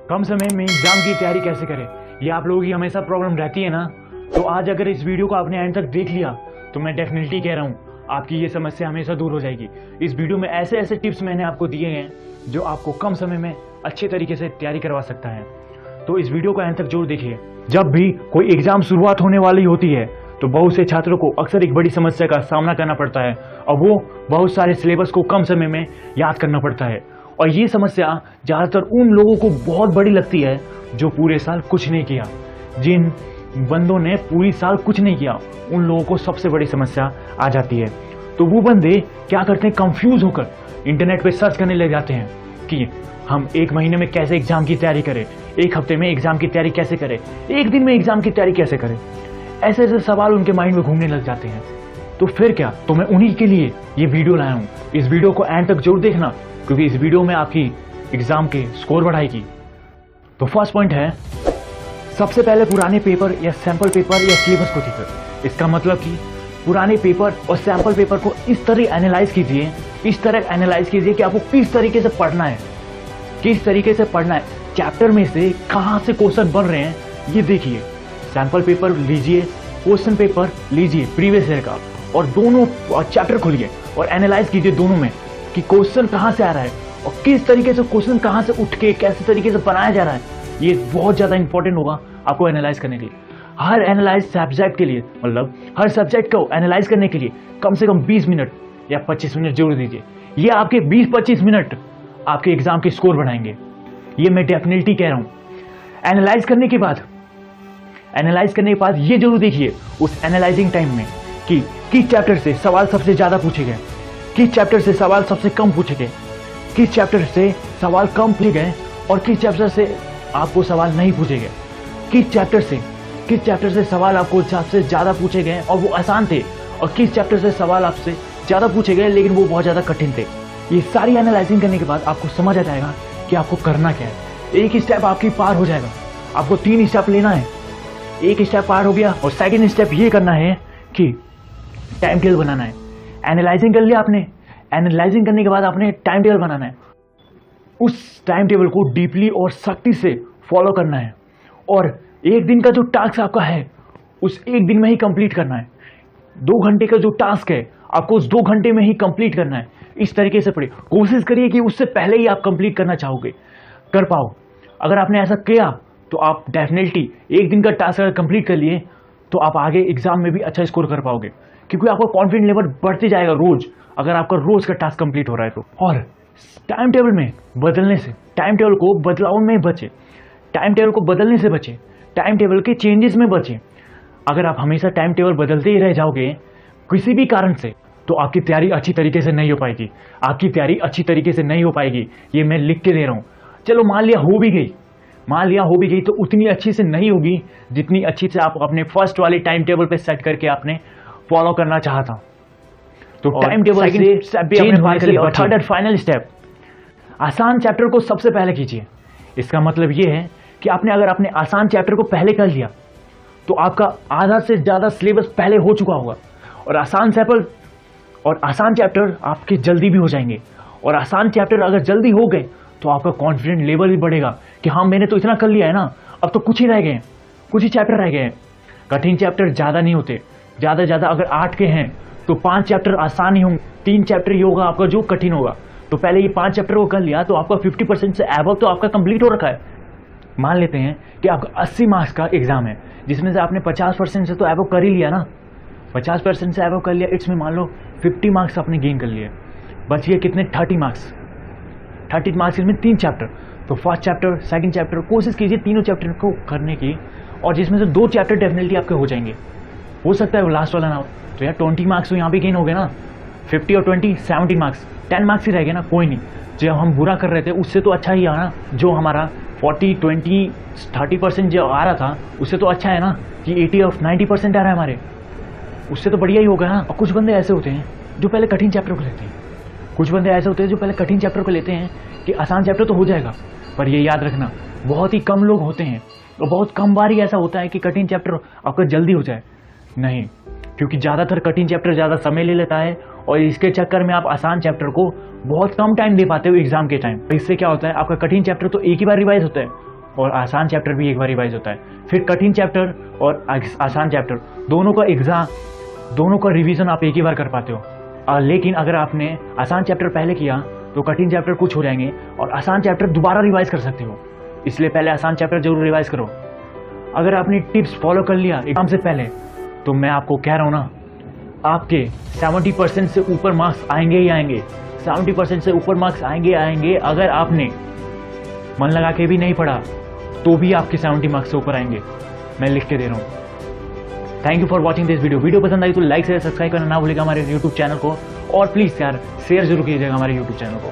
कम समय में एग्जाम की तैयारी कैसे करें, ये आप लोगों की हमेशा प्रॉब्लम रहती है ना। तो आज अगर इस वीडियो को आपने एंड तक देख लिया तो मैं डेफिनेटली कह रहा हूँ आपकी ये समस्या हमेशा दूर हो जाएगी। इस वीडियो में ऐसे ऐसे टिप्स मैंने आपको दिए हैं जो आपको कम समय में अच्छे तरीके से तैयारी करवा सकता है। तो इस वीडियो को एंड तक जरूर देखिए। जब भी कोई एग्जाम शुरुआत होने वाली होती है तो बहुत से छात्रों को अक्सर एक बड़ी समस्या का सामना करना पड़ता है और वो बहुत सारे सिलेबस को कम समय में याद करना पड़ता है। और ये समस्या ज़्यादातर उन लोगों को बहुत बड़ी लगती है जो पूरे साल कुछ नहीं किया। जिन बंदों ने पूरी साल कुछ नहीं किया उन लोगों को सबसे बड़ी समस्या आ जाती है। तो वो बंदे क्या करते हैं, कंफ्यूज होकर इंटरनेट पे सर्च करने लग जाते हैं कि हम एक महीने में कैसे एग्जाम की तैयारी करें, एक हफ्ते में एग्जाम की तैयारी कैसे करें, एक दिन में एग्जाम की तैयारी कैसे करें। ऐसे ऐसे सवाल उनके माइंड में घूमने लग जाते हैं। तो फिर क्या, तो मैं उन्हीं के लिए ये वीडियो लाया हूँ। इस वीडियो को एंड तक जरूर देखना क्योंकि इस वीडियो में आपकी एग्जाम के स्कोर बढ़ाएगी। तो फर्स्ट पॉइंट है, सबसे पहले पुराने पेपर या सैंपल पेपर या सिलेबस को देखकर। इसका मतलब कि पुराने पेपर और सैंपल पेपर को इस तरह एनालाइज कीजिए, इस तरह एनालाइज कीजिए कि आपको किस तरीके से पढ़ना है, किस तरीके से पढ़ना है, चैप्टर में से कहाँ से क्वेश्चन बन रहे हैं ये देखिए। सैंपल पेपर लीजिए, क्वेश्चन पेपर लीजिए प्रीवियस ईयर का, और दोनों चैप्टर खोलिए और एनालाइज कीजिए दोनों में कि क्वेश्चन कहाँ से आ रहा है और किस तरीके से क्वेश्चन कहाँ से उठ के कैसे तरीके से बनाया जा रहा है। ये बहुत ज़्यादा इंपॉर्टेंट होगा आपको एनालाइज करने के लिए। हर एनालाइज सब्जेक्ट के लिए, मतलब हर सब्जेक्ट को एनालाइज करने के लिए कम से कम 20 मिनट या 25 मिनट जरूर दीजिए। ये आपके 20-25 मिनट आपके एग्जाम के स्कोर बढ़ाएंगे, ये मैं डेफिनेटली कह रहा हूँ। एनालाइज करने के बाद ये जरूर देखिए उस एनालाइजिंग टाइम में कि किस चैप्टर से सवाल सबसे ज़्यादा पूछे गए, किस चैप्टर से सवाल सबसे कम पूछे गए, किस चैप्टर से सवाल कम पूछे गए और किस चैप्टर से आपको सवाल नहीं पूछे गए, किस चैप्टर से सवाल आपको सबसे ज़्यादा पूछे गए और वो आसान थे, और किस चैप्टर से सवाल आपसे ज़्यादा पूछे गए लेकिन वो बहुत ज़्यादा कठिन थे। ये सारी एनालाइजिंग करने के बाद आपको समझ आ जाएगा कि आपको करना क्या है। एक स्टेप आपकी पार हो जाएगा, आपको 3 स्टेप लेना है। एक स्टेप पार हो गया और सेकंड स्टेप ये करना है कि टाइम टेबल बनाना है। एनालाइजिंग कर लिया आपने, एनालाइजिंग करने के बाद आपने टाइम टेबल बनाना है। उस टाइम टेबल को डीपली और सख्ती से फॉलो करना है और एक दिन का जो टास्क आपका है उस एक दिन में ही कंप्लीट करना है। 2 घंटे का जो टास्क है आपको उस 2 घंटे में ही कंप्लीट करना है। इस तरीके से पढ़िए, कोशिश करिए कि उससे पहले ही आप कंप्लीट करना चाहोगे, कर पाओ। अगर आपने ऐसा किया तो आप डेफिनेटली एक दिन का टास्क अगर कंप्लीट कर लिए तो आप आगे एग्जाम में भी अच्छा स्कोर कर पाओगे, क्योंकि आपका कॉन्फिडेंस लेवल बढ़ते जाएगा रोज अगर आपका रोज का टास्क कंप्लीट हो रहा है तो। और टाइम टेबल में बदलने से, टाइम टेबल को बदलाव में बचे, टाइम टेबल को बदलने से बचे, टाइम टेबल के चेंजेस में बचे। अगर आप हमेशा टाइम टेबल बदलते ही रह जाओगे किसी भी कारण से तो आपकी तैयारी अच्छी तरीके से नहीं हो पाएगी, आपकी तैयारी अच्छी तरीके से नहीं हो पाएगी। ये मैं लिख के दे रहा हूँ। चलो मान लिया हो भी गई तो उतनी अच्छी से नहीं होगी जितनी अच्छी से आप अपने फर्स्ट वाले टाइम टेबल पे सेट करके आपने फॉलो करना चाहा था। तो टाइम टेबल से थर्ड और फाइनल स्टेप, आसान चैप्टर को सबसे पहले कीजिए। इसका मतलब ये है कि अगर आपने आसान चैप्टर को पहले कर लिया तो आपका आधा से ज़्यादा सिलेबस पहले हो चुका होगा और आसान चैप्टर आपके जल्दी भी हो जाएंगे। और आसान चैप्टर अगर जल्दी हो गए तो आपका कॉन्फिडेंस लेवल भी बढ़ेगा कि हाँ मैंने तो इतना कर लिया है ना, अब तो कुछ ही रह गए हैं, कुछ ही चैप्टर रह गए हैं। कठिन चैप्टर ज़्यादा नहीं होते, ज़्यादा ज़्यादा अगर 8 के हैं तो 5 चैप्टर आसान ही होंगे, 3 चैप्टर ही होगा आपका जो कठिन होगा। तो पहले ये 5 चैप्टर को कर लिया तो आपका 50% से एबव तो आपका कंप्लीट हो रखा है। मान लेते हैं कि आपका 80 मार्क्स का एग्जाम है जिसमें से आपने 50% से तो एबव कर ही लिया ना, 50% से एबव कर लिया, इट्स में मान लो 50 मार्क्स आपने गेन कर लिए, बच गए कितने, 30 मार्क्स। 30 मार्क्स में 3 चैप्टर, तो फर्स्ट चैप्टर सेकंड चैप्टर कोशिश कीजिए तीनों चैप्टर को करने की, और जिसमें से 2 चैप्टर डेफिनेटली आपके हो जाएंगे। हो सकता है वो लास्ट वाला ना हो तो यार 20 मार्क्स तो यहाँ भी गेन हो गए ना, 50 और 20 70 मार्क्स, 10 मार्क्स ही रह गए ना, कोई नहीं। जो हम बुरा कर रहे थे उससे तो अच्छा ही आना, जो हमारा 40-20-30% जो आ रहा था उससे तो अच्छा है ना कि 80 और 90% आ रहा है हमारे, उससे तो बढ़िया ही होगा ना। और कुछ बंदे ऐसे होते हैं जो पहले कठिन चैप्टर को लेते हैं, कि आसान चैप्टर तो हो जाएगा, पर ये याद रखना बहुत ही कम लोग होते हैं और बहुत कम बार ही ऐसा होता है कि कठिन चैप्टर आपका जल्दी हो जाए। नहीं, क्योंकि ज़्यादातर कठिन चैप्टर ज़्यादा समय ले लेता है और इसके चक्कर में आप आसान चैप्टर को बहुत कम टाइम दे पाते हो एग्जाम के टाइम। इससे क्या होता है, आपका कठिन चैप्टर तो एक ही बार रिवाइज होता है और आसान चैप्टर भी एक बार रिवाइज होता है। फिर कठिन चैप्टर और आसान चैप्टर दोनों का एग्जाम, दोनों का रिवीजन आप एक ही बार कर पाते हो। लेकिन अगर आपने आसान चैप्टर पहले किया तो कठिन चैप्टर कुछ हो जाएंगे और आसान चैप्टर दोबारा रिवाइज कर सकते हो। इसलिए पहले आसान चैप्टर जरूर रिवाइज करो। अगर आपने टिप्स फॉलो कर लिया एग्जाम से पहले तो मैं आपको कह रहा हूँ ना, आपके 70% से ऊपर मार्क्स आएंगे ही आएंगे। 70% से ऊपर मार्क्स आएंगे। अगर आपने मन लगा के भी नहीं पढ़ा तो भी आपके 70 मार्क्स से ऊपर आएंगे, मैं लिख के दे रहा हूँ। Thank you for watching this video. Video पसंद आई तो लाइक शेयर सब्सक्राइब करना ना भूलिएगा हमारे यूट्यूब चैनल को, और प्लीज़ यार शेयर जरूर कीजिएगा हमारे यूट्यूब चैनल को।